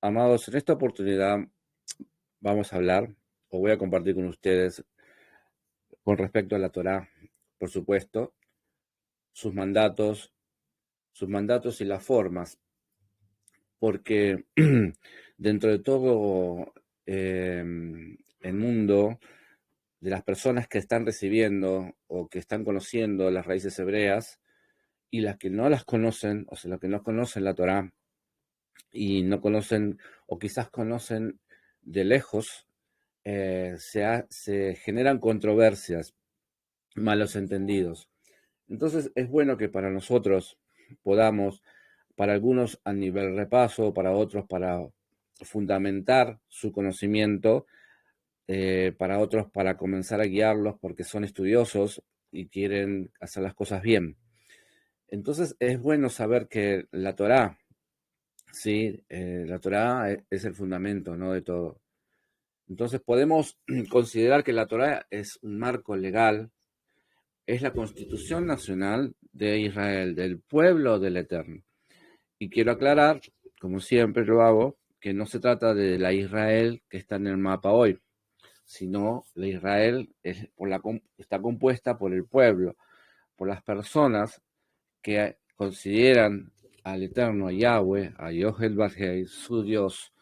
Amados, en esta oportunidad vamos a hablar o voy a compartir con ustedes con respecto a la Torá, por supuesto, sus mandatos, sus mandatos y las formas, porque dentro de todo el mundo de las personas que están recibiendo o que están conociendo las raíces hebreas y las que no las conocen, o sea, los que no conocen la Torá y no conocen o quizás conocen de lejos, se generan controversias, malos entendidos. Entonces es bueno que para nosotros podamos, para algunos a nivel repaso, para otros para fundamentar su conocimiento, para otros para comenzar a guiarlos porque son estudiosos y quieren hacer las cosas bien. Entonces es bueno saber que la Torá, sí, la Torá es el fundamento, ¿no?, de todo. Entonces podemos considerar que la Torá es un marco legal, es la Constitución Nacional de Israel, del pueblo del Eterno. Y quiero aclarar, como siempre lo hago, que no se trata de la Israel que está en el mapa hoy, sino la Israel está compuesta por el pueblo, por las personas que consideran al Eterno, a Yahweh, a Yohel Bajei, su Dios,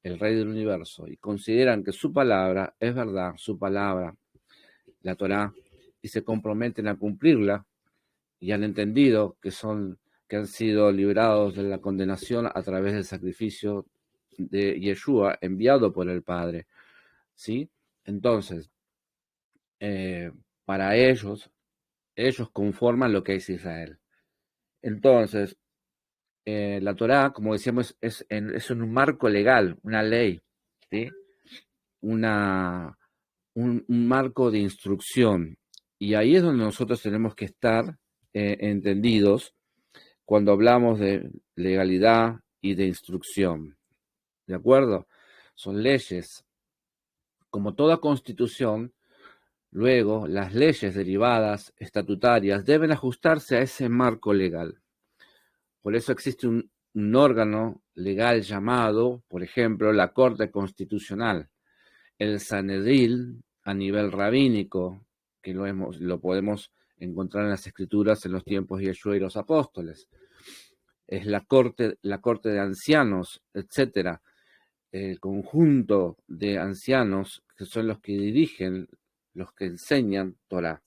el Rey del Universo, y consideran que su palabra es verdad, su palabra, la Torá, y se comprometen a cumplirla, y han entendido que han sido librados de la condenación a través del sacrificio de Yeshua enviado por el Padre, ¿sí? Entonces, para ellos conforman lo que es Israel. Entonces, la Torá, como decíamos, es un marco legal, una ley, ¿sí? Un marco de instrucción. Y ahí es donde nosotros tenemos que estar entendidos cuando hablamos de legalidad y de instrucción. ¿De acuerdo? Son leyes. Como toda constitución, luego las leyes derivadas estatutarias deben ajustarse a ese marco legal. Por eso existe un órgano legal llamado, por ejemplo, la Corte Constitucional, el Sanedril a nivel rabínico, que lo podemos encontrar en las escrituras en los tiempos de Yeshua y los apóstoles. Es la corte de ancianos, etcétera, el conjunto de ancianos que son los que dirigen, los que enseñan Torah.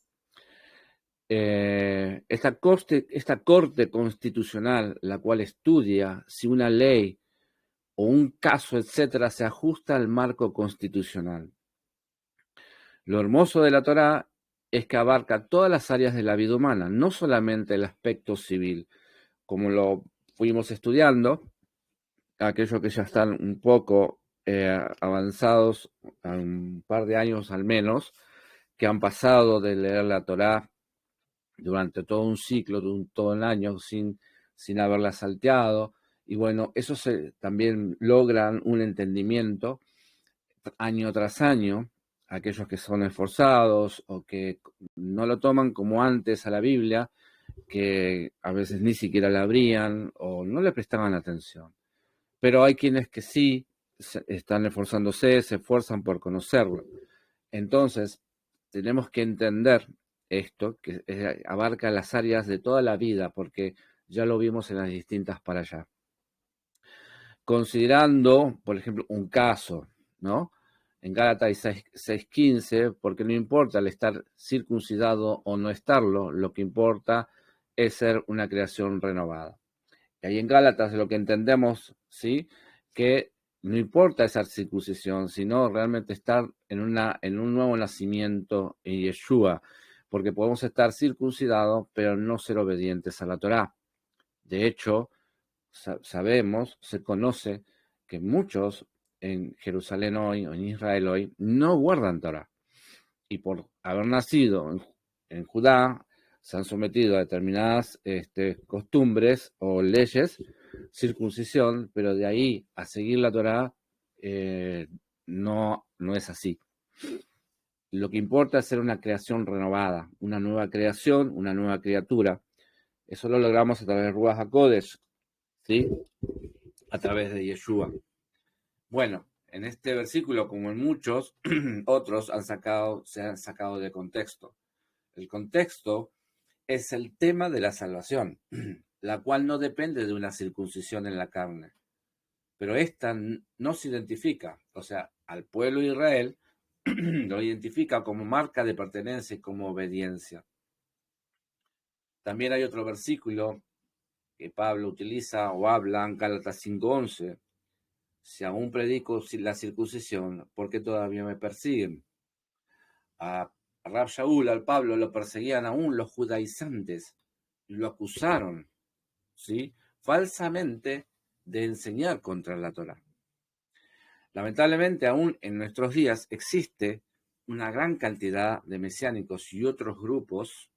Esta corte constitucional, la cual estudia si una ley o un caso, etcétera, se ajusta al marco constitucional. Lo hermoso de la Torá es que abarca todas las áreas de la vida humana, no solamente el aspecto civil, como lo fuimos estudiando, aquellos que ya están un poco avanzados, un par de años al menos, que han pasado de leer la Torá durante todo un ciclo, todo el año, sin haberla salteado. Y bueno, eso también logran un entendimiento año tras año, aquellos que son esforzados o que no lo toman como antes a la Biblia, que a veces ni siquiera la abrían o no le prestaban atención. Pero hay quienes que sí están esforzándose, se esfuerzan por conocerlo. Entonces, tenemos que entender esto, que abarca las áreas de toda la vida, porque ya lo vimos en las distintas para allá. Considerando, por ejemplo, un caso, ¿no? En Gálatas 6:15, porque no importa el estar circuncidado o no estarlo, lo que importa es ser una creación renovada. Y ahí en Gálatas lo que entendemos, ¿sí?, que no importa esa circuncisión, sino realmente estar en un nuevo nacimiento en Yeshua, porque podemos estar circuncidados, pero no ser obedientes a la Torá. De hecho, sabemos, se conoce que muchos en Jerusalén hoy, o en Israel hoy, no guardan Torá. Y por haber nacido en Judá, se han sometido a determinadas costumbres o leyes, circuncisión, pero de ahí a seguir la Torá no es así. Lo que importa es ser una creación renovada, una nueva creación, una nueva criatura. Eso lo logramos a través de Ruach HaKodesh, ¿sí?, a través de Yeshua. Bueno, en este versículo, como en muchos otros, se han sacado de contexto. El contexto es el tema de la salvación, la cual no depende de una circuncisión en la carne, pero esta no se identifica, o sea, al pueblo de Israel lo identifica como marca de pertenencia y como obediencia. También hay otro versículo que Pablo utiliza o habla en Gálatas 5:11. Si aún predico la circuncisión, ¿por qué todavía me persiguen? A Rab Shaul, al Pablo, lo perseguían aún los judaizantes y lo acusaron, ¿sí?, falsamente de enseñar contra la Torá. Lamentablemente, aún en nuestros días existe una gran cantidad de mesiánicos y otros grupos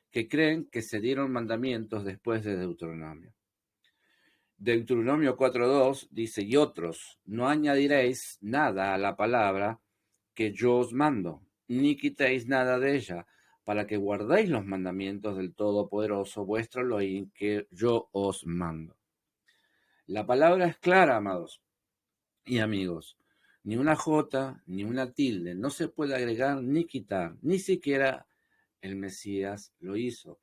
que creen que se dieron mandamientos después de Deuteronomio. Deuteronomio 4:2 dice, y otros, no añadiréis nada a la palabra que yo os mando, ni quitéis nada de ella, para que guardéis los mandamientos del Todopoderoso vuestro Elohim que yo os mando. La palabra es clara, amados y amigos. Ni una jota, ni una tilde, no se puede agregar ni quitar, ni siquiera el Mesías lo hizo.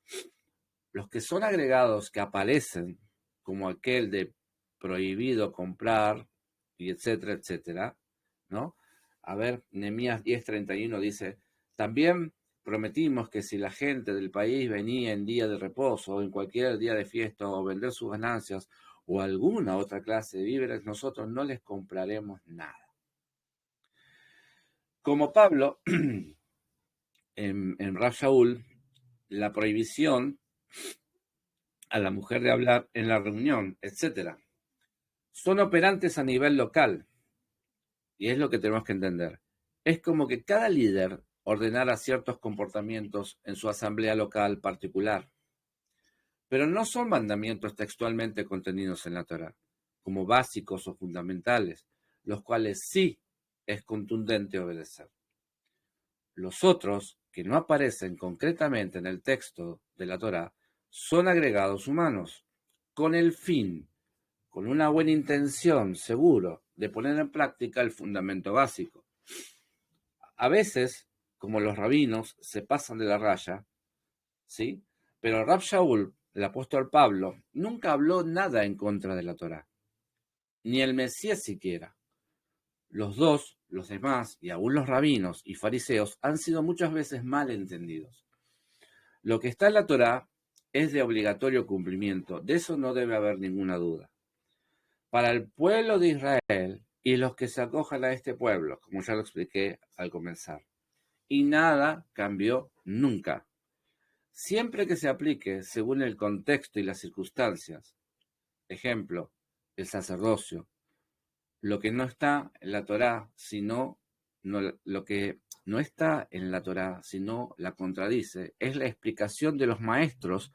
Los que son agregados que aparecen, como aquel de prohibido comprar, y etcétera, etcétera, ¿no? A ver, Nehemías 10:31 dice, también prometimos que si la gente del país venía en día de reposo o en cualquier día de fiesta o vender sus ganancias o alguna otra clase de víveres, nosotros no les compraremos nada. Como Pablo, en Rab Shaul, la prohibición a la mujer de hablar en la reunión, etcétera, son operantes a nivel local. Y es lo que tenemos que entender. Es como que cada líder ordenara ciertos comportamientos en su asamblea local particular. Pero no son mandamientos textualmente contenidos en la Torá, como básicos o fundamentales, los cuales sí es contundente obedecer. Los otros, que no aparecen concretamente en el texto de la Torá, son agregados humanos, con el fin, con una buena intención, seguro, de poner en práctica el fundamento básico. A veces, como los rabinos, se pasan de la raya, ¿sí? Pero Rab Shaul, el apóstol Pablo, nunca habló nada en contra de la Torá, ni el Mesías siquiera. Los dos, los demás, y aún los rabinos y fariseos, han sido muchas veces mal entendidos. Lo que está en la Torá es de obligatorio cumplimiento, de eso no debe haber ninguna duda. Para el pueblo de Israel y los que se acojan a este pueblo, como ya lo expliqué al comenzar. Y nada cambió nunca. Siempre que se aplique según el contexto y las circunstancias. Ejemplo, el sacerdocio. Lo que no está en la Torá, lo que no está en la Torá, sino la contradice, es la explicación de los maestros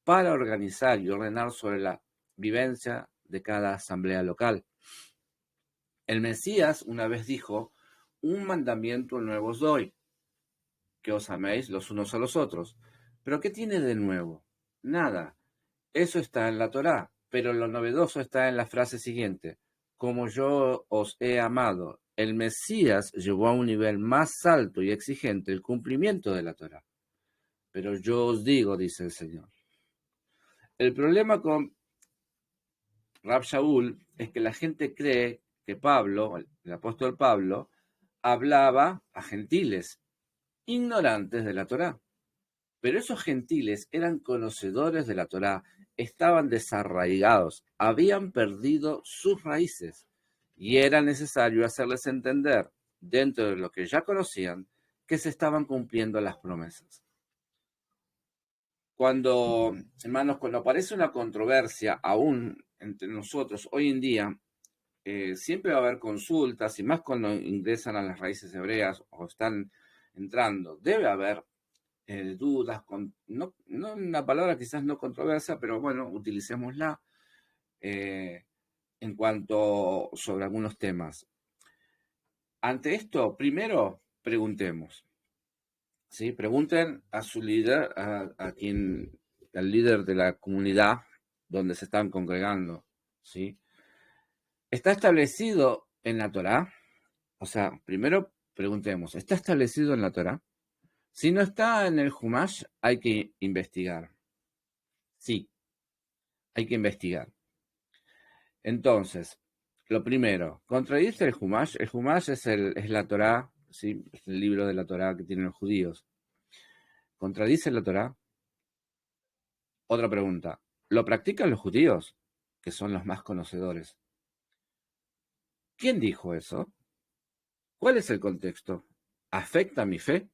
para organizar y ordenar sobre la vivencia de cada asamblea local. El Mesías una vez dijo, un mandamiento nuevo os doy, que os améis los unos a los otros. ¿Pero qué tiene de nuevo? Nada. Eso está en la Torá, pero lo novedoso está en la frase siguiente. Como yo os he amado, el Mesías llevó a un nivel más alto y exigente el cumplimiento de la Torá. Pero yo os digo, dice el Señor. El problema con Rab Shaul es que la gente cree que Pablo, el apóstol Pablo, hablaba a gentiles, ignorantes de la Torá. Pero esos gentiles eran conocedores de la Torá, estaban desarraigados, habían perdido sus raíces y era necesario hacerles entender, dentro de lo que ya conocían, que se estaban cumpliendo las promesas. Hermanos, cuando aparece una controversia aún entre nosotros hoy en día, siempre va a haber consultas y más cuando ingresan a las raíces hebreas o están entrando, debe haber dudas, no una palabra quizás no controversia, pero bueno, utilicémosla en cuanto sobre algunos temas. Ante esto, primero preguntemos, ¿sí? Pregunten a su líder, al líder de la comunidad donde se están congregando, ¿sí? ¿Está establecido en la Torá. O sea, primero preguntemos, ¿está establecido en la Torá? Si no está en el Humash, hay que investigar. Sí, hay que investigar. Entonces, lo primero, ¿contradice el Humash? El Humash es la Torá, ¿sí? Es el libro de la Torá que tienen los judíos. ¿Contradice la Torá? Otra pregunta, ¿lo practican los judíos? Que son los más conocedores. ¿Quién dijo eso? ¿Cuál es el contexto? ¿Afecta mi fe?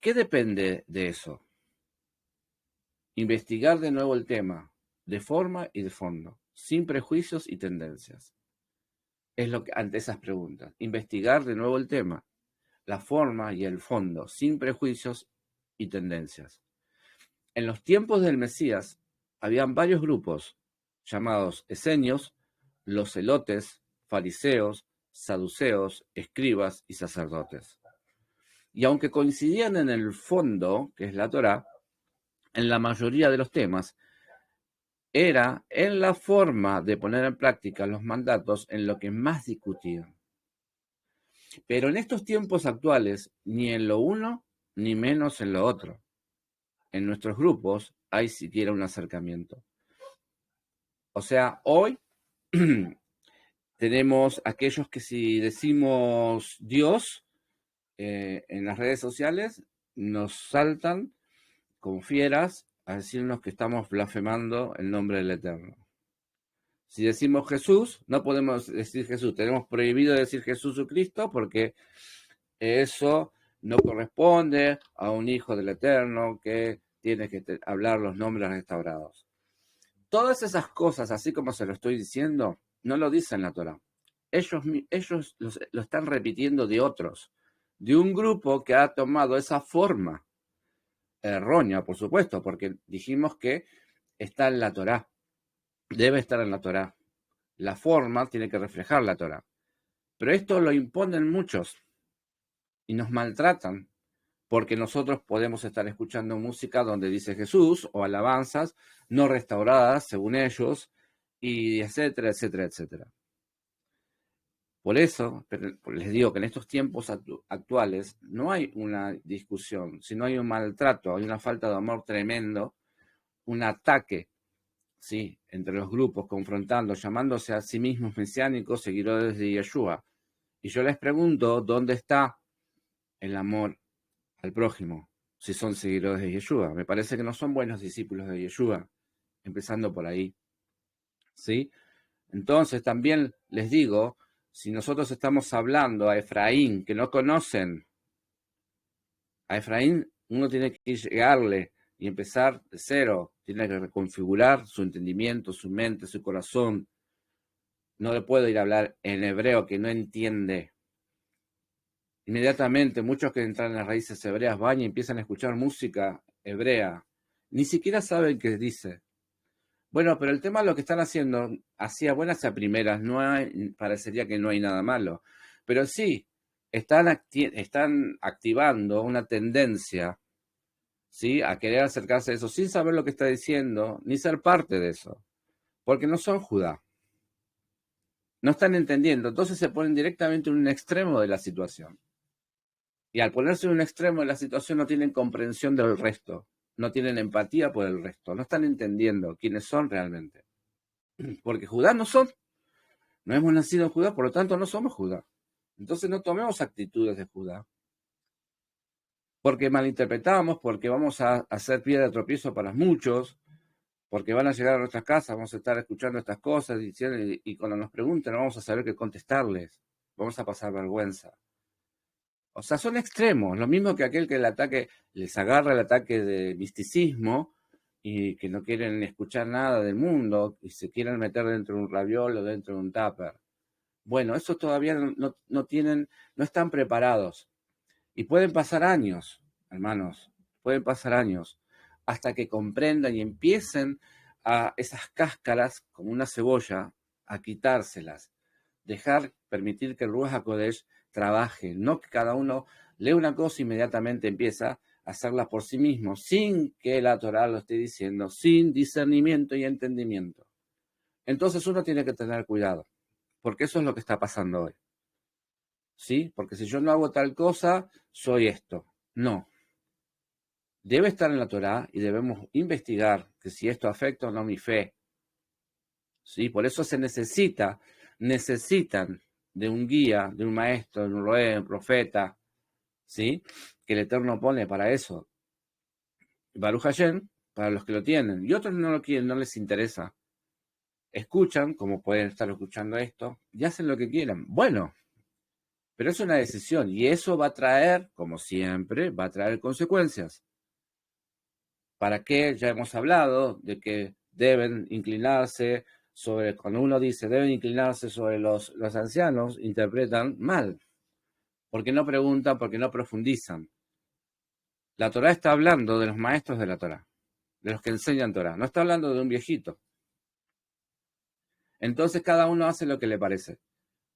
¿Qué depende de eso? Investigar de nuevo el tema, de forma y de fondo, sin prejuicios y tendencias. Es lo que, ante esas preguntas, investigar de nuevo el tema, la forma y el fondo, sin prejuicios y tendencias. En los tiempos del Mesías, habían varios grupos llamados esenios, los celotes, fariseos, saduceos, escribas y sacerdotes. Y aunque coincidían en el fondo, que es la Torá, en la mayoría de los temas, era en la forma de poner en práctica los mandatos en lo que más discutían. Pero en estos tiempos actuales, ni en lo uno, ni menos en lo otro. En nuestros grupos hay siquiera un acercamiento. O sea, hoy tenemos aquellos que si decimos Dios en las redes sociales, nos saltan como fieras a decirnos que estamos blasfemando el nombre del Eterno. Si decimos Jesús, no podemos decir Jesús, tenemos prohibido decir Jesús o Cristo porque eso no corresponde a un hijo del Eterno que tiene que hablar los nombres restaurados. Todas esas cosas, así como se lo estoy diciendo, no lo dicen la Torá. Ellos lo están repitiendo de otros, de un grupo que ha tomado esa forma errónea, por supuesto, porque dijimos que está en la Torá, debe estar en la Torá. La forma tiene que reflejar la Torá. Pero esto lo imponen muchos y nos maltratan porque nosotros podemos estar escuchando música donde dice Jesús o alabanzas no restauradas según ellos y etcétera, etcétera, etcétera. Por eso les digo que en estos tiempos actuales no hay una discusión, sino hay un maltrato, hay una falta de amor tremendo, un ataque, ¿sí?, entre los grupos, confrontando, llamándose a sí mismos mesiánicos, seguidores de Yeshua. Y yo les pregunto, ¿dónde está el amor al prójimo si son seguidores de Yeshua? Me parece que no son buenos discípulos de Yeshua, empezando por ahí, ¿sí? Entonces también les digo, si nosotros estamos hablando a Efraín, que no conocen, a Efraín uno tiene que llegarle y empezar de cero, tiene que reconfigurar su entendimiento, su mente, su corazón. No le puedo ir a hablar en hebreo que no entiende. Inmediatamente muchos que entran en las raíces hebreas van y empiezan a escuchar música hebrea. Ni siquiera saben qué dice. Bueno, pero el tema de lo que están haciendo, hacía buenas a primeras, parecería que no hay nada malo. Pero sí, están activando una tendencia, ¿sí?, a querer acercarse a eso sin saber lo que está diciendo, ni ser parte de eso. Porque no son Judá. No están entendiendo. Entonces se ponen directamente en un extremo de la situación. Y al ponerse en un extremo de la situación no tienen comprensión del resto, no tienen empatía por el resto, no están entendiendo quiénes son realmente. Porque Judá no son, no hemos nacido en Judá, por lo tanto no somos Judá. Entonces no tomemos actitudes de Judá, porque malinterpretamos, porque vamos a hacer piedra de tropiezo para muchos, porque van a llegar a nuestras casas, vamos a estar escuchando estas cosas y cuando nos pregunten no vamos a saber qué contestarles, vamos a pasar vergüenza. O sea, son extremos, lo mismo que aquel que el ataque les agarra el ataque de misticismo y que no quieren escuchar nada del mundo y se quieren meter dentro de un raviol o dentro de un tupper. Bueno, eso todavía no tienen, no están preparados. Y pueden pasar años, hermanos, pueden pasar años hasta que comprendan y empiecen a esas cáscaras, como una cebolla, a quitárselas. Permitir que el Ruach HaKodesh trabaje, no que cada uno lee una cosa e inmediatamente empieza a hacerla por sí mismo, sin que la Torá lo esté diciendo, sin discernimiento y entendimiento. Entonces uno tiene que tener cuidado. porque eso es lo que está pasando hoy. ¿Sí? Porque si yo no hago tal cosa, soy esto. No. Debe estar en la Torá y debemos investigar que si esto afecta o no mi fe. ¿Sí? Por eso se necesitan de un guía, de un maestro, de un roé, un profeta, ¿sí? Que el Eterno pone para eso. Baruch Hashem, para los que lo tienen. Y otros no lo quieren, no les interesa. Escuchan, como pueden estar escuchando esto, y hacen lo que quieran. Bueno, pero es una decisión y eso va a traer, como siempre, va a traer consecuencias. ¿Para qué? Ya hemos hablado de que deben inclinarse sobre, cuando uno dice deben inclinarse sobre los ancianos, interpretan mal, porque no preguntan, porque no profundizan. La Torá está hablando de los maestros de la Torá, de los que enseñan Torá, no está hablando de un viejito. Entonces cada uno hace lo que le parece.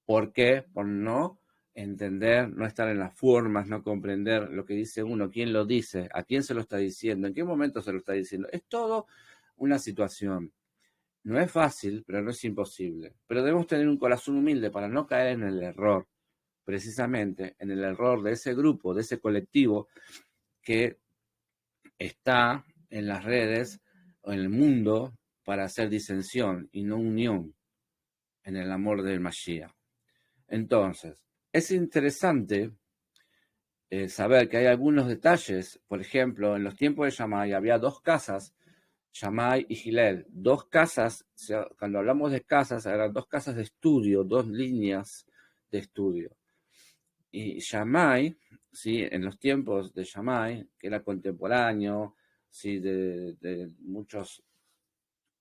¿Por qué? Por no entender, no estar en las formas, no comprender lo que dice uno, quién lo dice, a quién se lo está diciendo, en qué momento se lo está diciendo. Es todo una situación. No es fácil, pero no es imposible. Pero debemos tener un corazón humilde para no caer en el error, precisamente en el error de ese grupo, de ese colectivo que está en las redes o en el mundo para hacer disensión y no unión en el amor del Mashiach. Entonces, es interesante saber que hay algunos detalles. Por ejemplo, en los tiempos de Shammai había dos casas, Shammai y Hillel, dos casas. O sea, cuando hablamos de casas, eran dos casas de estudio, dos líneas de estudio. Y Shammai, ¿sí? En los tiempos de Shammai, que era contemporáneo, ¿sí? de muchos,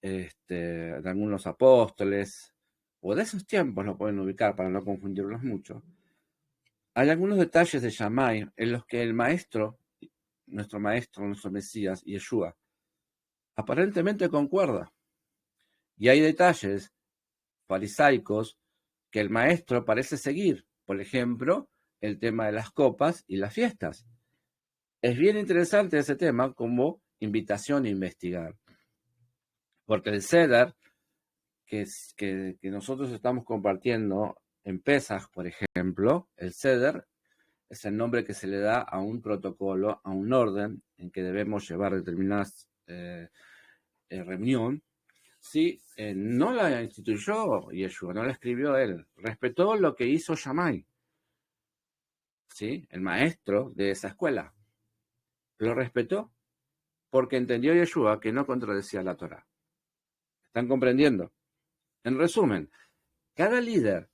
de algunos apóstoles, o de esos tiempos lo pueden ubicar para no confundirlos mucho. Hay algunos detalles de Shammai en los que el maestro, nuestro Mesías, Yeshua, aparentemente concuerda. Y hay detalles farisaicos que el maestro parece seguir. Por ejemplo, el tema de las copas y las fiestas. Es bien interesante ese tema como invitación a investigar. Porque el Seder que nosotros estamos compartiendo en Pesaj, por ejemplo, el Seder es el nombre que se le da a un protocolo, a un orden en que debemos llevar determinadas reunión. Sí, no la instituyó Yeshua, no la escribió él. Respetó lo que hizo Shammai, ¿sí? El maestro de esa escuela. Lo respetó porque entendió Yeshua que no contradecía la Torá. ¿Están comprendiendo? En resumen, cada líder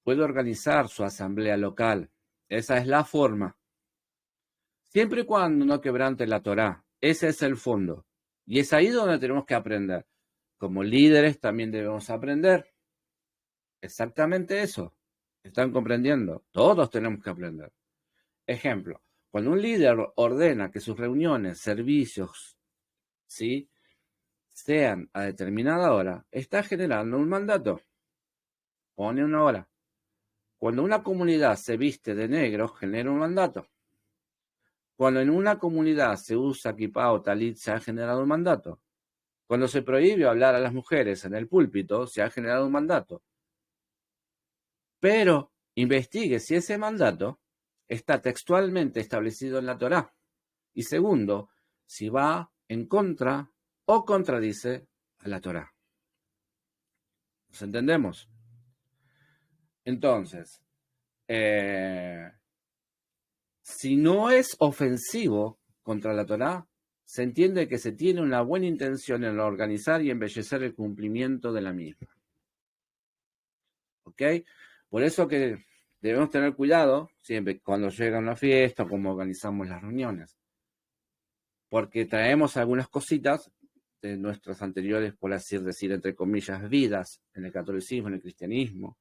puede organizar su asamblea local. Esa es la forma. Siempre y cuando no quebrante la Torá. Ese es el fondo. Y es ahí donde tenemos que aprender. Como líderes también debemos aprender. Exactamente eso. ¿Están comprendiendo? Todos tenemos que aprender. Ejemplo, cuando un líder ordena que sus reuniones, servicios, ¿sí?, sean a determinada hora, está generando un mandato. Pone una hora. Cuando una comunidad se viste de negro, genera un mandato. Cuando en una comunidad se usa kipá o talit, se ha generado un mandato. Cuando se prohíbe hablar a las mujeres en el púlpito, se ha generado un mandato. Pero investigue si ese mandato está textualmente establecido en la Torá. Y segundo, si va en contra o contradice a la Torá. ¿Nos entendemos? Entonces, si no es ofensivo contra la Torá, se entiende que se tiene una buena intención en organizar y embellecer el cumplimiento de la misma. ¿Ok? Por eso que debemos tener cuidado siempre cuando llega una fiesta, cómo organizamos las reuniones. Porque traemos algunas cositas de nuestras anteriores, por así decir, entre comillas, vidas en el catolicismo, en el cristianismo,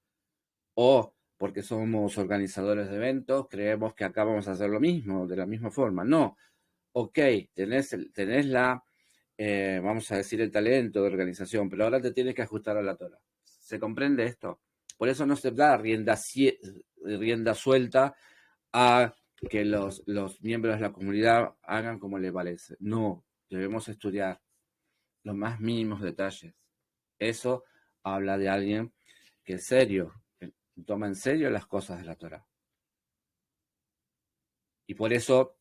o porque somos organizadores de eventos, creemos que acá vamos a hacer lo mismo, de la misma forma. No, ok, tenés la, vamos a decir, el talento de organización, pero ahora te tienes que ajustar a la Torá. ¿Se comprende esto? Por eso no se da rienda suelta a que los miembros de la comunidad hagan como les parece. No, debemos estudiar los más mínimos detalles. Eso habla de alguien que es serio, que toma en serio las cosas de la Torá. Y por eso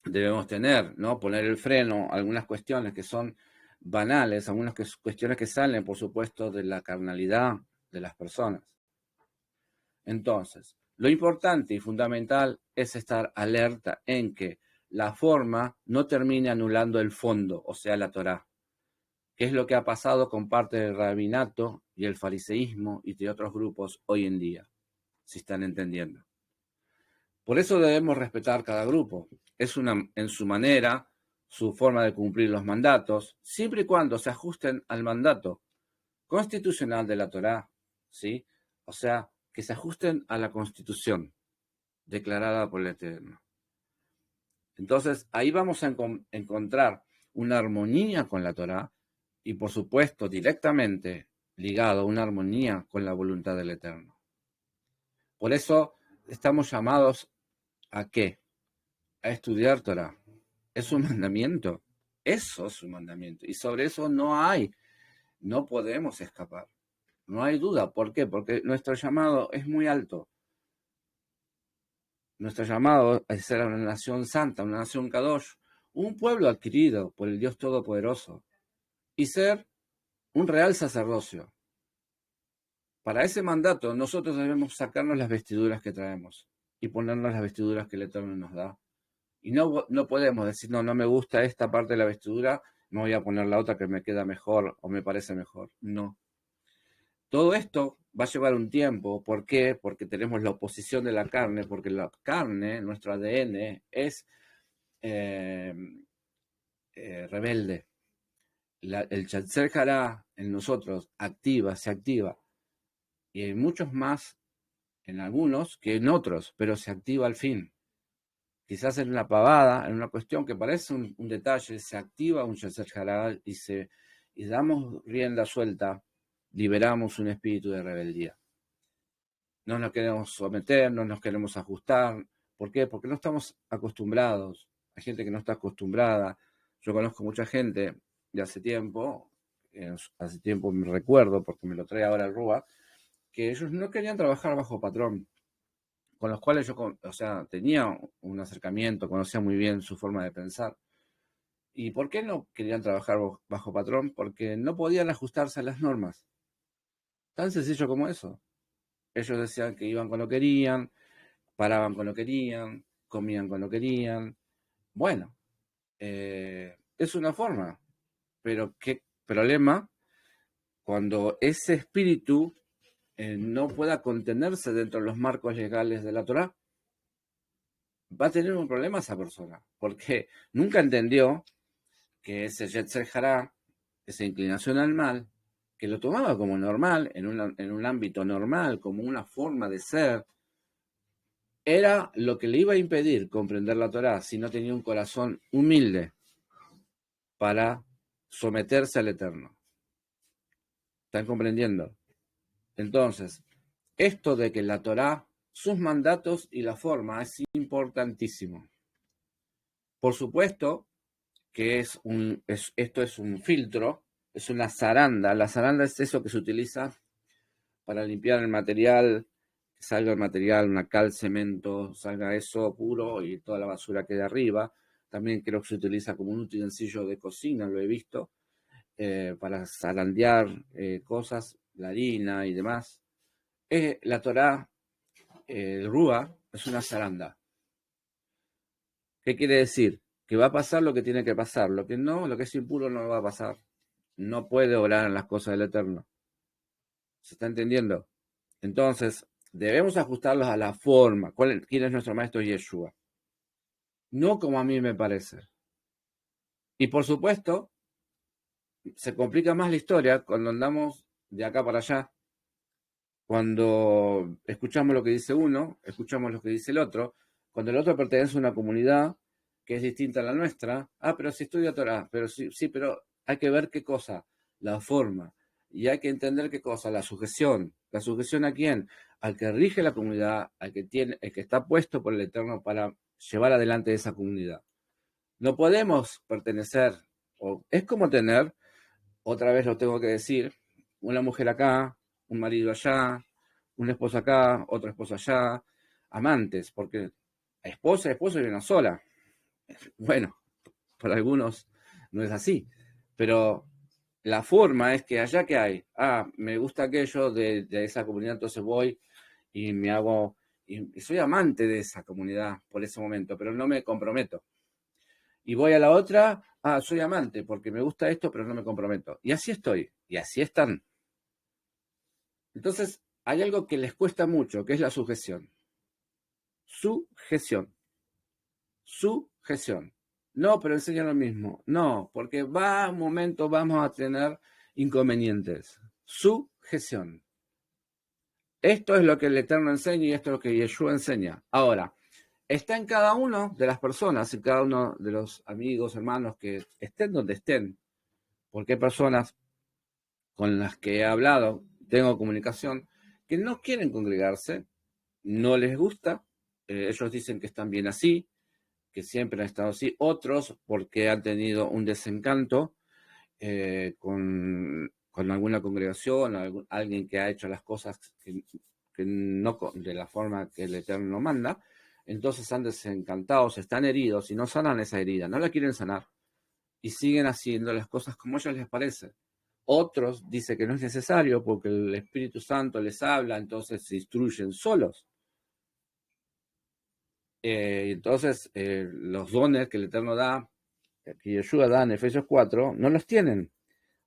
debemos tener, ¿no? Poner el freno a algunas cuestiones que son banales, algunas cuestiones que salen, por supuesto, de la carnalidad de las personas. Entonces, lo importante y fundamental es estar alerta en que la forma no termine anulando el fondo, o sea, la Torá, que es lo que ha pasado con parte del rabinato y el fariseísmo y de otros grupos hoy en día, si están entendiendo. Por eso debemos respetar cada grupo. Es en su manera, su forma de cumplir los mandatos, siempre y cuando se ajusten al mandato constitucional de la Torá, ¿sí? O sea, que se ajusten a la Constitución declarada por el Eterno. Entonces, ahí vamos a encontrar una armonía con la Torá y, por supuesto, directamente ligado a una armonía con la voluntad del Eterno. Por eso estamos llamados ¿a qué? A estudiar Torá. Es un mandamiento. Eso es un mandamiento. Y sobre eso no podemos escapar. No hay duda. ¿Por qué? Porque nuestro llamado es muy alto. Nuestro llamado es ser una nación santa, una nación Kadosh, un pueblo adquirido por el Dios Todopoderoso y ser un real sacerdocio. Para ese mandato nosotros debemos sacarnos las vestiduras que traemos y ponernos las vestiduras que el Eterno nos da. Y no podemos decir, no me gusta esta parte de la vestidura, me voy a poner la otra que me queda mejor o me parece mejor. No. Todo esto va a llevar un tiempo. ¿Por qué? Porque tenemos la oposición de la carne, porque la carne, nuestro ADN, es rebelde. El Yetzer Hará en nosotros se activa. Y hay muchos más en algunos que en otros, pero se activa al fin. Quizás en una pavada, en una cuestión que parece un detalle, se activa un Yetzer Hará y damos rienda suelta, liberamos un espíritu de rebeldía. No nos queremos someter, no nos queremos ajustar. ¿Por qué? Porque no estamos acostumbrados. Hay gente que no está acostumbrada. Yo conozco mucha gente de hace tiempo me recuerdo, porque me lo trae ahora el Rúa, que ellos no querían trabajar bajo patrón, con los cuales yo, tenía un acercamiento, conocía muy bien su forma de pensar. ¿Y por qué no querían trabajar bajo patrón? Porque no podían ajustarse a las normas. Tan sencillo como eso. Ellos decían que iban cuando querían, paraban cuando querían, comían cuando querían. Bueno, es una forma, pero qué problema cuando ese espíritu no pueda contenerse dentro de los marcos legales de la Torá. Va a tener un problema esa persona, porque nunca entendió que ese Yetzer Hará, esa inclinación al mal, que lo tomaba como normal, en un ámbito normal, como una forma de ser, era lo que le iba a impedir comprender la Torá si no tenía un corazón humilde para someterse al Eterno. ¿Están comprendiendo? Entonces, esto de que la Torá, sus mandatos y la forma es importantísimo. Por supuesto que esto es un filtro, es una zaranda. La zaranda es eso que se utiliza para limpiar el material, que salga el material, una cal, cemento, salga eso puro y toda la basura quede arriba. También creo que se utiliza como un utensilio de cocina, lo he visto, para zarandear cosas, la harina y demás. La Torá, el Rúa, es una zaranda. ¿Qué quiere decir? Que va a pasar lo que tiene que pasar. Lo que es impuro no va a pasar. No puede orar en las cosas del Eterno. ¿Se está entendiendo? Entonces, debemos ajustarlos a la forma. ¿Quién es nuestro maestro Yeshua? No como a mí me parece. Y por supuesto, se complica más la historia cuando andamos de acá para allá. Cuando escuchamos lo que dice uno, escuchamos lo que dice el otro. Cuando el otro pertenece a una comunidad que es distinta a la nuestra. Pero si estudia Torah, pero sí, pero hay que ver qué cosa, la forma. Y hay que entender qué cosa, la sujeción. ¿La sujeción a quién? Al que rige la comunidad, el que está puesto por el Eterno para llevar adelante esa comunidad. No podemos pertenecer, es como tener, otra vez lo tengo que decir, una mujer acá, un marido allá, una esposa acá, otra esposa allá, amantes, porque esposa hay una sola. Bueno, para algunos no es así, pero la forma es que allá que hay, me gusta aquello de esa comunidad, entonces voy y me hago, y soy amante de esa comunidad por ese momento, pero no me comprometo. Y voy a la otra, soy amante porque me gusta esto, pero no me comprometo. Y así estoy, y así están. Entonces, hay algo que les cuesta mucho, que es la sujeción. Sujeción. Sujeción. No, pero enseña lo mismo. No, porque va un momento, vamos a tener inconvenientes. Sujeción. Esto es lo que el Eterno enseña y esto es lo que Yeshua enseña. Ahora, está en cada uno de las personas, en cada uno de los amigos, hermanos que estén donde estén. Porque hay personas con las que he hablado, tengo comunicación, que no quieren congregarse, no les gusta, ellos dicen que están bien así, que siempre han estado así, otros porque han tenido un desencanto con alguna congregación, alguien que ha hecho las cosas que no de la forma que el Eterno manda, entonces han desencantado, están heridos y no sanan esa herida, no la quieren sanar y siguen haciendo las cosas como a ellos les parece. Otros dicen que no es necesario porque el Espíritu Santo les habla, entonces se instruyen solos. Entonces, los dones que el Eterno da, que Yeshua da en Efesios 4, no los tienen,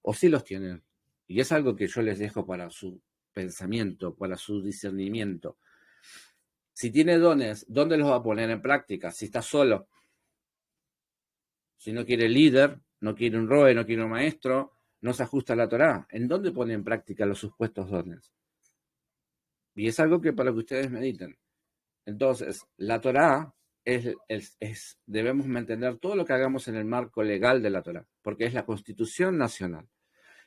o sí los tienen. Y es algo que yo les dejo para su pensamiento, para su discernimiento. Si tiene dones, ¿dónde los va a poner en práctica? Si está solo, si no quiere líder, no quiere un roe, no quiere un maestro, no se ajusta a la Torá. ¿En dónde pone en práctica los supuestos dones? Y es algo que para que ustedes mediten. Entonces, la Torá debemos entender todo lo que hagamos en el marco legal de la Torá, porque es la Constitución Nacional.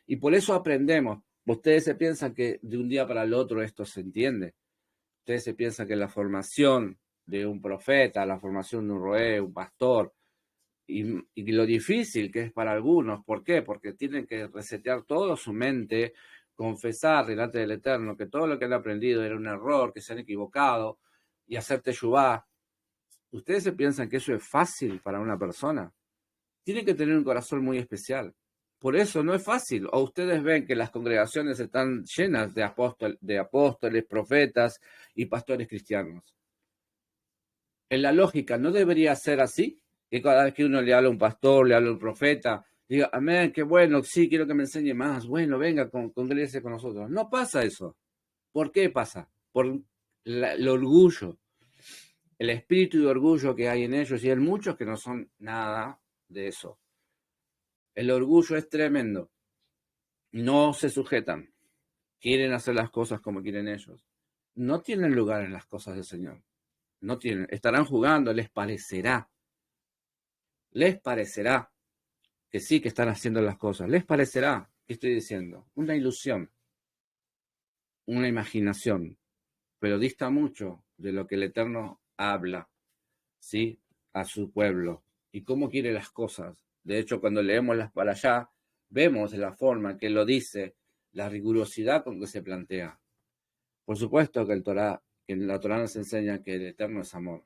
Y por eso aprendemos. Ustedes se piensan que de un día para el otro esto se entiende. Ustedes se piensan que la formación de un profeta, la formación de un roé, un pastor, y lo difícil que es para algunos. ¿Por qué? Porque tienen que resetear toda su mente, confesar delante del Eterno que todo lo que han aprendido era un error, que se han equivocado, y hacer teshuvá. ¿Ustedes se piensan que eso es fácil para una persona? Tienen que tener un corazón muy especial. Por eso no es fácil. O ustedes ven que las congregaciones están llenas de apóstoles, profetas y pastores cristianos. En la lógica, ¿no debería ser así? Que cada vez que uno le habla a un pastor, le habla a un profeta, diga, amén, qué bueno, sí, quiero que me enseñe más. Bueno, venga, congréguese con nosotros. No pasa eso. ¿Por qué pasa? Por el orgullo, el espíritu de orgullo que hay en ellos, y hay muchos que no son nada de eso. El orgullo es tremendo. No se sujetan. Quieren hacer las cosas como quieren ellos. No tienen lugar en las cosas del Señor. No tienen. Estarán jugando, les parecerá que sí que están haciendo las cosas. Les parecerá, ¿qué estoy diciendo? Una ilusión, una imaginación, pero dista mucho de lo que el Eterno habla, ¿sí? A su pueblo y cómo quiere las cosas. De hecho, cuando leemos las para allá, vemos de la forma que lo dice, la rigurosidad con que se plantea. Por supuesto que en la Torá nos enseña que el Eterno es amor,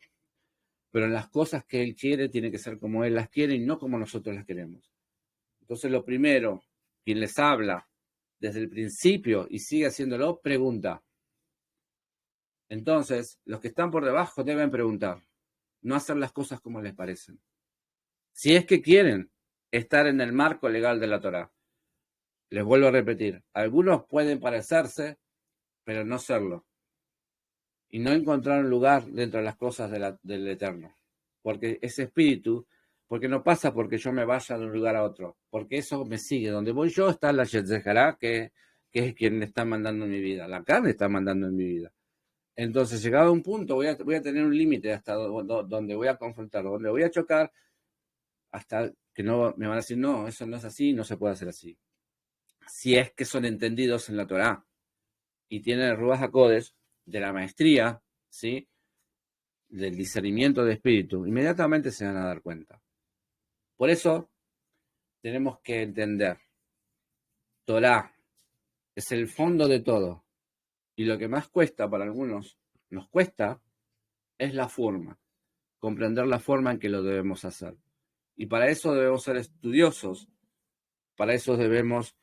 pero en las cosas que Él quiere tiene que ser como Él las quiere y no como nosotros las queremos. Entonces, lo primero, quien les habla desde el principio y sigue haciéndolo, pregunta. Entonces, los que están por debajo deben preguntar, no hacer las cosas como les parecen. Si es que quieren estar en el marco legal de la Torá. Les vuelvo a repetir, algunos pueden parecerse, pero no serlo. Y no encontrar un lugar dentro de las cosas del Eterno. Porque ese espíritu, porque no pasa porque yo me vaya de un lugar a otro, porque eso me sigue. Donde voy yo está la Yetzirah, que es quien me está mandando en mi vida. La carne está mandando en mi vida. Entonces, llegado a un punto, voy a tener un límite hasta donde voy a confrontar, donde voy a chocar, hasta que no me van a decir, no, eso no es así, no se puede hacer así. Si es que son entendidos en la Torá y tienen el Ruach HaKodesh de la maestría, ¿sí? Del discernimiento de espíritu, inmediatamente se van a dar cuenta. Por eso tenemos que entender Torá, es el fondo de todo. Y lo que más cuesta para algunos, nos cuesta, es la forma, comprender la forma en que lo debemos hacer. Y para eso debemos ser estudiosos, para eso debemos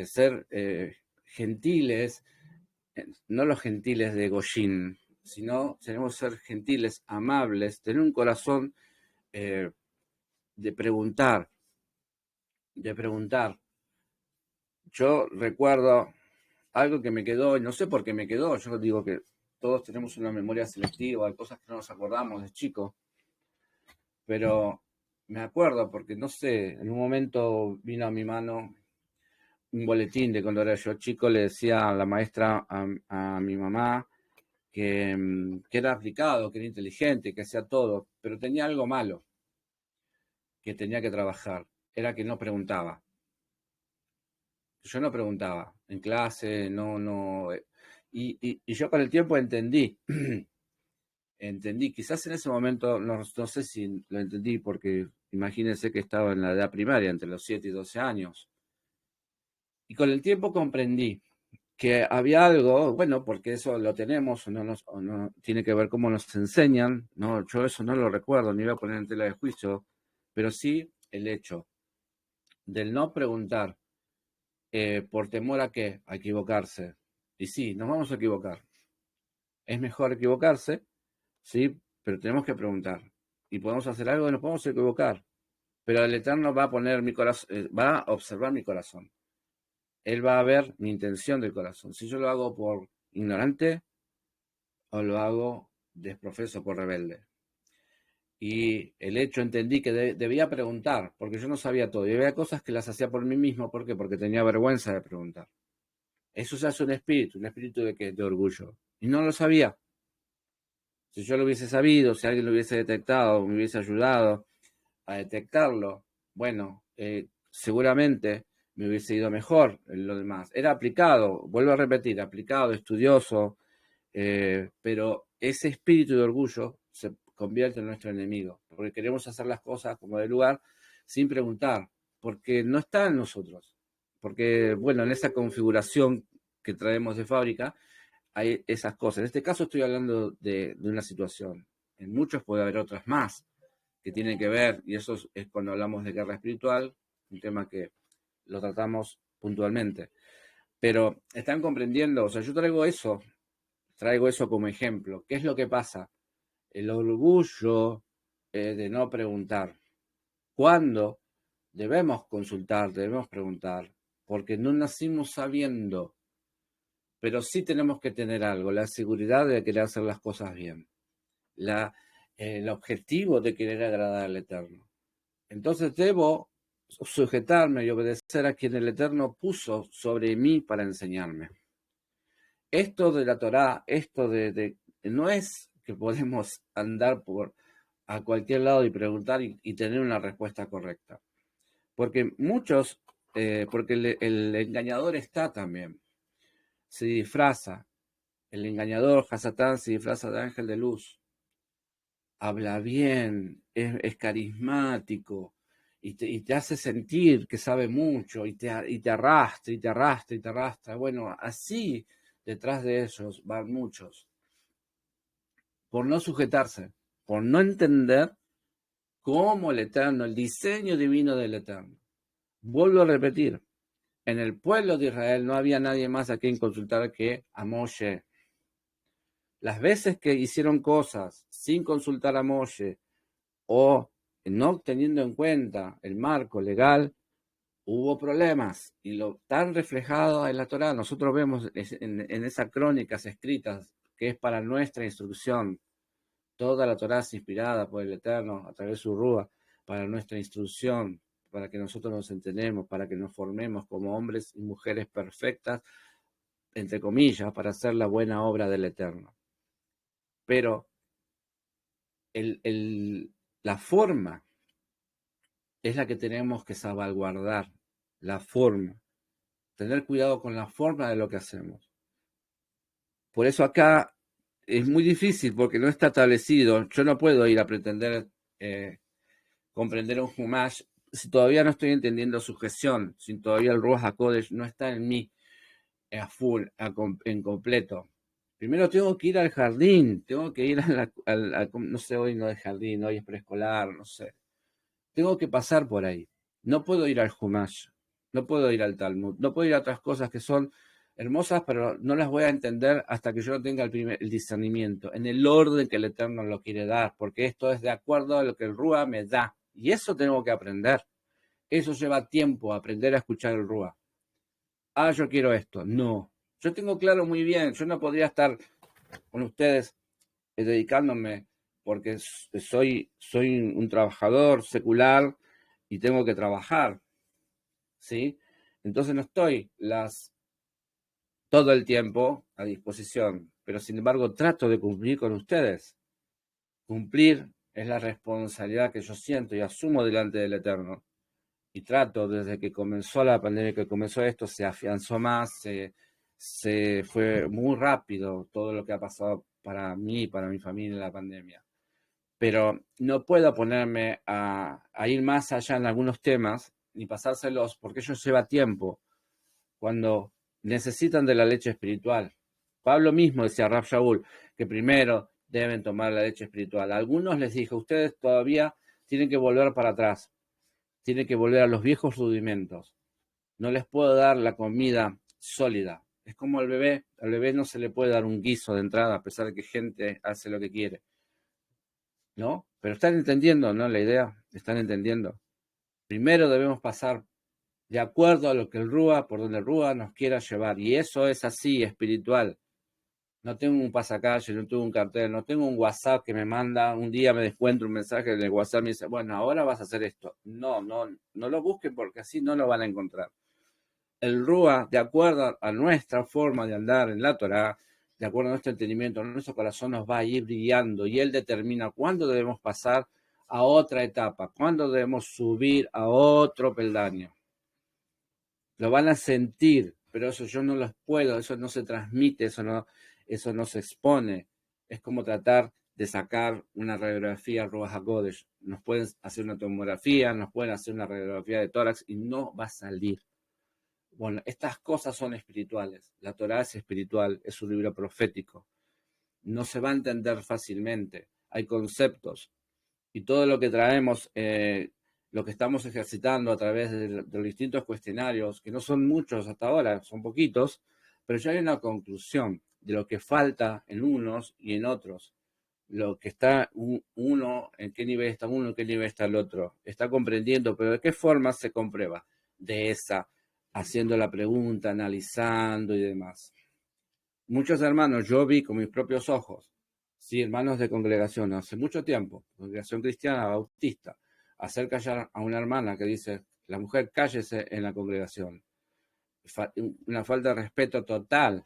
ser gentiles, no los gentiles de Goyin, sino tenemos que ser gentiles, amables, tener un corazón de preguntar, de preguntar. Yo recuerdo algo que me quedó, y no sé por qué me quedó, yo digo que todos tenemos una memoria selectiva, hay cosas que no nos acordamos de chico, pero me acuerdo porque, no sé, en un momento vino a mi mano un boletín de cuando era yo chico, le decía a la maestra, a mi mamá, que era aplicado, que era inteligente, que hacía todo, pero tenía algo malo que tenía que trabajar, era que no preguntaba. Yo no preguntaba en clase, no. Y yo con el tiempo entendí, quizás en ese momento, no sé si lo entendí, porque imagínense que estaba en la edad primaria, entre los 7 y 12 años. Y con el tiempo comprendí que había algo, bueno, porque eso lo tenemos o no tiene que ver cómo nos enseñan, no, yo eso no lo recuerdo, ni voy a poner en tela de juicio, pero sí el hecho del no preguntar por temor a qué, a equivocarse. Y sí, nos vamos a equivocar. Es mejor equivocarse, sí, pero tenemos que preguntar. Y podemos hacer algo y nos podemos equivocar. Pero el Eterno va a poner mi corazón, va a observar mi corazón. Él va a ver mi intención del corazón. Si yo lo hago por ignorante o lo hago desprofeso, por rebelde. Y el hecho entendí que debía preguntar, porque yo no sabía todo. Y había cosas que las hacía por mí mismo. ¿Por qué? Porque tenía vergüenza de preguntar. Eso se hace un espíritu de qué, de orgullo. Y no lo sabía. Si yo lo hubiese sabido, si alguien lo hubiese detectado, me hubiese ayudado a detectarlo, bueno, seguramente me hubiese ido mejor en lo demás. Era aplicado, vuelvo a repetir, aplicado, estudioso, pero ese espíritu de orgullo se convierte en nuestro enemigo, porque queremos hacer las cosas como de lugar sin preguntar, porque no está en nosotros, porque, bueno, en esa configuración que traemos de fábrica hay esas cosas. En este caso estoy hablando de una situación, en muchos puede haber otras más que tienen que ver, y eso es cuando hablamos de guerra espiritual, un tema que lo tratamos puntualmente. Pero están comprendiendo, o sea, yo traigo eso como ejemplo. ¿Qué es lo que pasa? El orgullo de no preguntar. ¿Cuándo? Debemos consultar, debemos preguntar, porque no nacimos sabiendo, pero sí tenemos que tener algo, la seguridad de querer hacer las cosas bien, el objetivo de querer agradar al Eterno. Entonces debo sujetarme y obedecer a quien el Eterno puso sobre mí para enseñarme. Esto de la Torá, esto no es que podemos andar por a cualquier lado y preguntar y tener una respuesta correcta. Porque muchos, porque el engañador está también, se disfraza. El engañador, Hasatán, se disfraza de ángel de luz. Habla bien, es carismático y te hace sentir que sabe mucho y te arrastra y te arrastra y te arrastra. Bueno, así detrás de ellos van muchos. Por no sujetarse, por no entender cómo el Eterno, el diseño divino del Eterno. Vuelvo a repetir, en el pueblo de Israel no había nadie más a quien consultar que a Moshe. Las veces que hicieron cosas sin consultar a Moshe o no teniendo en cuenta el marco legal, hubo problemas y lo tan reflejado en la Torá. Nosotros vemos en esas crónicas escritas que es para nuestra instrucción. Toda la Torá es inspirada por el Eterno a través de su Rúa para nuestra instrucción, para que nosotros nos entendemos, para que nos formemos como hombres y mujeres perfectas, entre comillas, para hacer la buena obra del Eterno. Pero la forma es la que tenemos que salvaguardar, la forma, tener cuidado con la forma de lo que hacemos. Por eso acá es muy difícil porque no está establecido. Yo no puedo ir a pretender comprender un Humash si todavía no estoy entendiendo su gestión, si todavía el Ruach HaKodesh no está en mí a full, en completo. Primero tengo que ir al jardín, tengo que ir no sé, hoy no es jardín, hoy es preescolar, no sé. Tengo que pasar por ahí. No puedo ir al Humash, no puedo ir al Talmud, no puedo ir a otras cosas que son hermosas, pero no las voy a entender hasta que yo no tenga el discernimiento, en el orden que el Eterno lo quiere dar, porque esto es de acuerdo a lo que el Rúa me da. Y eso tengo que aprender. Eso lleva tiempo, aprender a escuchar el Rúa. Yo quiero esto. No. Yo tengo claro muy bien, yo no podría estar con ustedes dedicándome porque soy un trabajador secular y tengo que trabajar, ¿sí? Entonces no estoy todo el tiempo a disposición, pero sin embargo trato de cumplir con ustedes. Cumplir es la responsabilidad que yo siento y asumo delante del Eterno. Y trato, desde que comenzó la pandemia, que comenzó esto, se afianzó más, se fue muy rápido todo lo que ha pasado para mí y para mi familia en la pandemia. Pero no puedo ponerme a ir más allá en algunos temas ni pasárselos porque ello lleva tiempo cuando necesitan de la leche espiritual. Pablo mismo decía a Rab Shaul que primero deben tomar la leche espiritual. A algunos les dijo, ustedes todavía tienen que volver para atrás, tienen que volver a los viejos rudimentos. No les puedo dar la comida sólida. Es como al bebé no se le puede dar un guiso de entrada a pesar de que gente hace lo que quiere. ¿No? Pero están entendiendo, ¿no? La idea, están entendiendo. Primero debemos pasar de acuerdo a lo que el Rúa, por donde el Rúa nos quiera llevar. Y eso es así, espiritual. No tengo un pasacalle, no tengo un cartel, no tengo un WhatsApp que me manda, un día me encuentro un mensaje en el WhatsApp y me dice, bueno, ahora vas a hacer esto. No lo busquen porque así no lo van a encontrar. El Rúa, de acuerdo a nuestra forma de andar en la Torá, de acuerdo a nuestro entendimiento, nuestro corazón nos va a ir brillando y Él determina cuándo debemos pasar a otra etapa, cuándo debemos subir a otro peldaño. Lo van a sentir, pero eso yo no los puedo, eso no se transmite, eso no se expone. Es como tratar de sacar una radiografía Ruach HaKodesh. Nos pueden hacer una tomografía, nos pueden hacer una radiografía de tórax y no va a salir. Bueno, estas cosas son espirituales. La Torá es espiritual, es un libro profético. No se va a entender fácilmente. Hay conceptos. Y todo lo que traemos, lo que estamos ejercitando a través de los distintos cuestionarios, que no son muchos hasta ahora, son poquitos, pero ya hay una conclusión de lo que falta en unos y en otros. Lo que está uno, en qué nivel está uno, en qué nivel está el otro. Está comprendiendo, pero ¿de qué forma se comprueba? De esa, haciendo la pregunta, analizando y demás. Muchos hermanos, yo vi con mis propios ojos, sí, hermanos de congregación, hace mucho tiempo, congregación cristiana bautista, hacer callar a una hermana que dice, la mujer cállese en la congregación. Una falta de respeto total.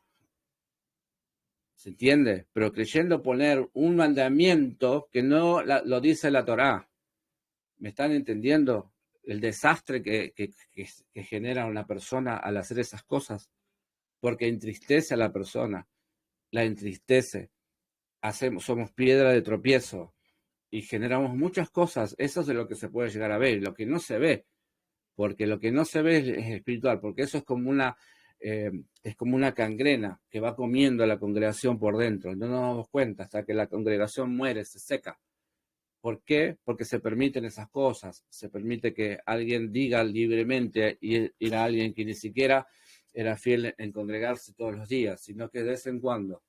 ¿Se entiende? Pero creyendo poner un mandamiento que no lo dice la Torá. ¿Me están entendiendo? El desastre que genera una persona al hacer esas cosas. Porque entristece a la persona. La entristece. Somos piedra de tropiezo. Y generamos muchas cosas. Eso es de lo que se puede llegar a ver. Lo que no se ve. Porque lo que no se ve es espiritual. Porque eso es como una gangrena que va comiendo a la congregación por dentro. No nos damos cuenta hasta que la congregación muere, se seca. ¿Por qué? Porque se permiten esas cosas. Se permite que alguien diga libremente ir a alguien que ni siquiera era fiel en congregarse todos los días, sino que de vez en cuando,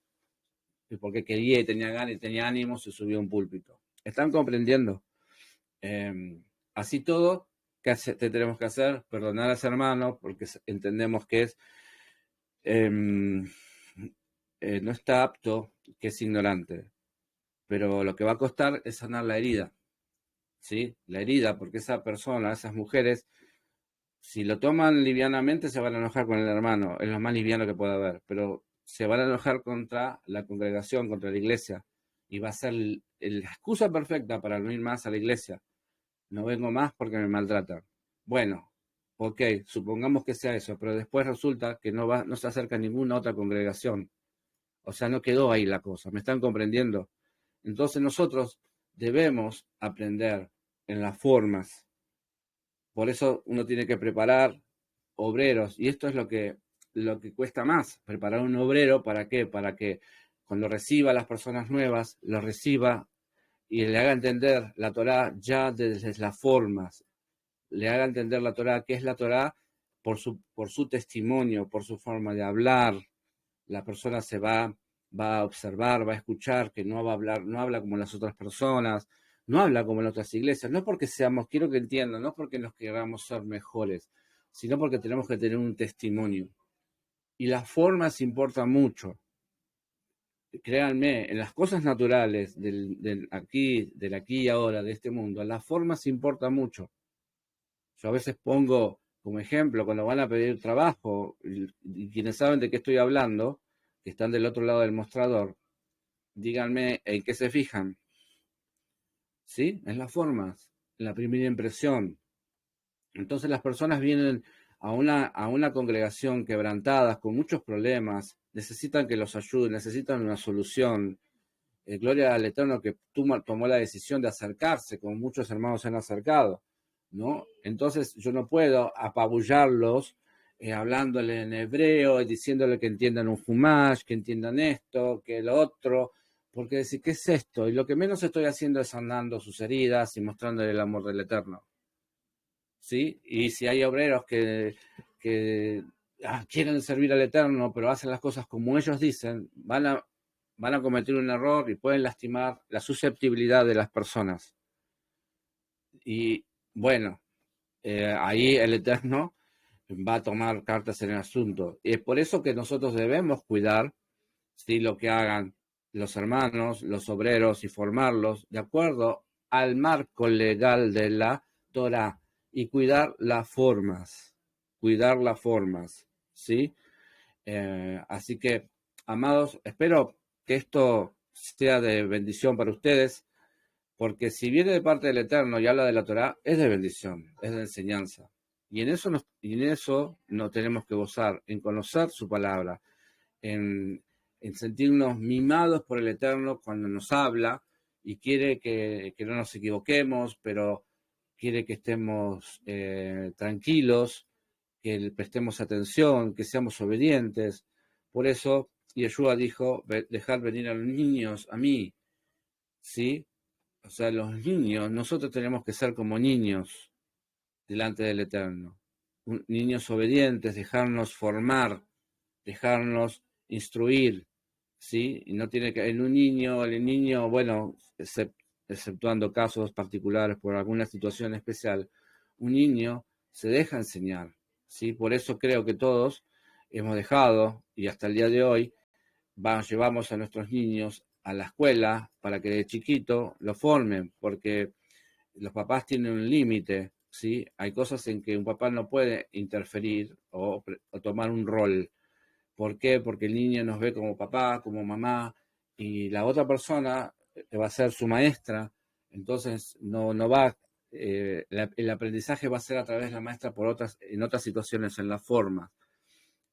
y porque quería y tenía ganas y tenía ánimo, se subió a un púlpito. ¿Están comprendiendo? Así todo, ¿qué tenemos que hacer? Perdonar a ese hermano, porque entendemos que es no está apto, que es ignorante. Pero lo que va a costar es sanar la herida. ¿Sí? La herida, porque esa persona, esas mujeres, si lo toman livianamente, se van a enojar con el hermano. Es lo más liviano que puede haber. Pero se van a enojar contra la congregación, contra la iglesia. Y va a ser la excusa perfecta para no ir más a la iglesia. No vengo más porque me maltratan. Bueno, ok, supongamos que sea eso, pero después resulta que no se acerca a ninguna otra congregación. O sea, no quedó ahí la cosa. ¿Me están comprendiendo? Entonces nosotros debemos aprender en las formas, por eso uno tiene que preparar obreros, y esto es lo que cuesta más, preparar un obrero, ¿para qué? Para que cuando reciba a las personas nuevas, los reciba y le haga entender la Torá ya desde las formas, le haga entender la Torá, qué es la Torá, por su testimonio, por su forma de hablar. La persona va a observar, va a escuchar, que no va a hablar, no habla como las otras personas, no habla como en otras iglesias, no porque seamos, quiero que entiendan, no porque nos queramos ser mejores, sino porque tenemos que tener un testimonio. Y las formas importan mucho. Créanme, en las cosas naturales del aquí y ahora, de este mundo, las formas importan mucho. Yo a veces pongo como ejemplo, cuando van a pedir trabajo, y quienes saben de qué estoy hablando, que están del otro lado del mostrador, díganme en qué se fijan. ¿Sí? En las formas, en la primera impresión. Entonces las personas vienen a una congregación quebrantadas, con muchos problemas, necesitan que los ayuden, necesitan una solución. Gloria al Eterno que tomó la decisión de acercarse, como muchos hermanos se han acercado, ¿no? Entonces yo no puedo apabullarlos hablándole en hebreo y diciéndole que entiendan un humash, que entiendan esto, que lo otro, porque decir, ¿qué es esto? Y lo que menos estoy haciendo es sanando sus heridas y mostrándole el amor del Eterno, ¿sí? Y si hay obreros que quieren servir al Eterno, pero hacen las cosas como ellos dicen, van a cometer un error y pueden lastimar la susceptibilidad de las personas. Y bueno, ahí el Eterno va a tomar cartas en el asunto. Y es por eso que nosotros debemos cuidar, ¿sí?, lo que hagan los hermanos, los obreros, y formarlos de acuerdo al marco legal de la Torah y cuidar las formas, ¿sí? Así que, amados, espero que esto sea de bendición para ustedes, porque si viene de parte del Eterno y habla de la Torá, es de bendición, es de enseñanza. Y en eso nos tenemos que gozar, en conocer su palabra, en, en sentirnos mimados por el Eterno cuando nos habla y quiere que no nos equivoquemos, pero quiere que estemos tranquilos, que le prestemos atención, que seamos obedientes. Por eso Yeshua dijo, dejar venir a los niños a mí, ¿sí? O sea, los niños, nosotros tenemos que ser como niños delante del Eterno. Niños obedientes, dejarnos formar, dejarnos instruir, ¿sí? Y no tiene que, en un niño, el niño, bueno, exceptuando casos particulares por alguna situación especial, un niño se deja enseñar, ¿sí? Por eso creo que todos hemos dejado, y hasta el día de hoy, llevamos a nuestros niños a la escuela para que de chiquito lo formen, porque los papás tienen un límite, ¿sí? Hay cosas en que un papá no puede interferir o tomar un rol. ¿Por qué? Porque el niño nos ve como papá, como mamá, y la otra persona va a ser su maestra, entonces no va, el aprendizaje va a ser a través de la maestra en otras situaciones, en la forma.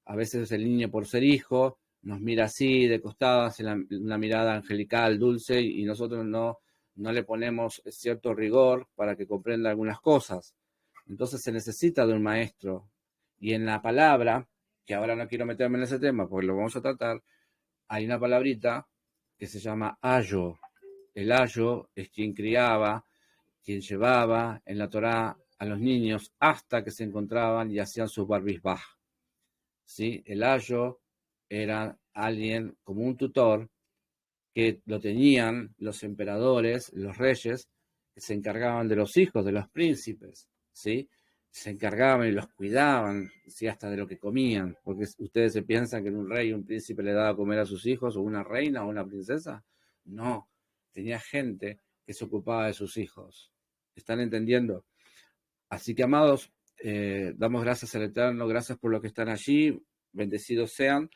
A veces el niño, por ser hijo, nos mira así, de costado, hace una mirada angelical, dulce, y nosotros no le ponemos cierto rigor para que comprenda algunas cosas. Entonces se necesita de un maestro. Y en la palabra, que ahora no quiero meterme en ese tema porque lo vamos a tratar, hay una palabrita que se llama ayo. El ayo es quien criaba, quien llevaba en la Torá a los niños hasta que se encontraban y hacían sus barbizbaj. ¿Sí? El ayo era alguien como un tutor que lo tenían los emperadores, los reyes, que se encargaban de los hijos, de los príncipes, ¿sí? Se encargaban y los cuidaban, ¿sí? Hasta de lo que comían, porque ustedes se piensan que un rey, un príncipe le daba a comer a sus hijos, o una reina o una princesa. No, tenía gente que se ocupaba de sus hijos. ¿Están entendiendo? Así que, amados, damos gracias al Eterno, gracias por lo que están allí, bendecidos sean,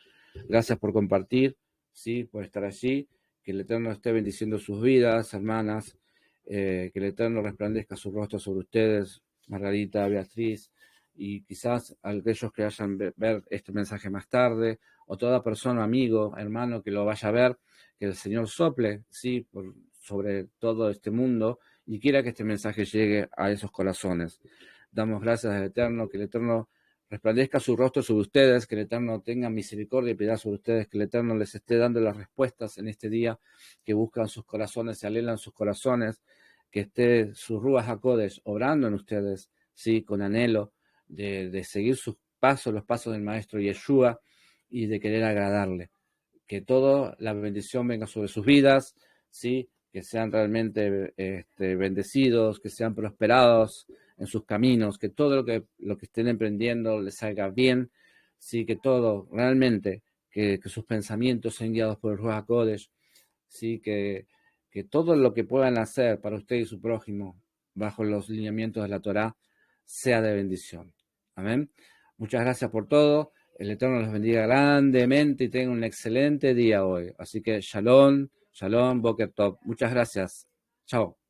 gracias por compartir, ¿sí? Por estar allí, que el Eterno esté bendiciendo sus vidas, hermanas, que el Eterno resplandezca su rostro sobre ustedes, Margarita, Beatriz, y quizás aquellos que vayan a ver este mensaje más tarde, o toda persona, amigo, hermano, que lo vaya a ver, que el Señor sople, ¿sí? Sobre todo este mundo, y quiera que este mensaje llegue a esos corazones. Damos gracias al Eterno, que el Eterno resplandezca su rostro sobre ustedes, que el Eterno tenga misericordia y piedad sobre ustedes, que el Eterno les esté dando las respuestas en este día, que buscan sus corazones, se alelan sus corazones, que esté su Ruach HaKodesh obrando en ustedes, ¿sí? Con anhelo de seguir sus pasos, los pasos del Maestro Yeshua, y de querer agradarle. Que toda la bendición venga sobre sus vidas, ¿sí? Que sean realmente bendecidos, que sean prosperados en sus caminos, que todo lo que estén emprendiendo les salga bien, ¿sí? Que todo realmente, que sus pensamientos sean guiados por el Ruach HaKodesh, ¿sí? Que todo lo que puedan hacer para usted y su prójimo bajo los lineamientos de la Torá sea de bendición. Amén. Muchas gracias por todo. El Eterno los bendiga grandemente y tengan un excelente día hoy. Así que shalom, shalom, boker tov. Muchas gracias. Chao.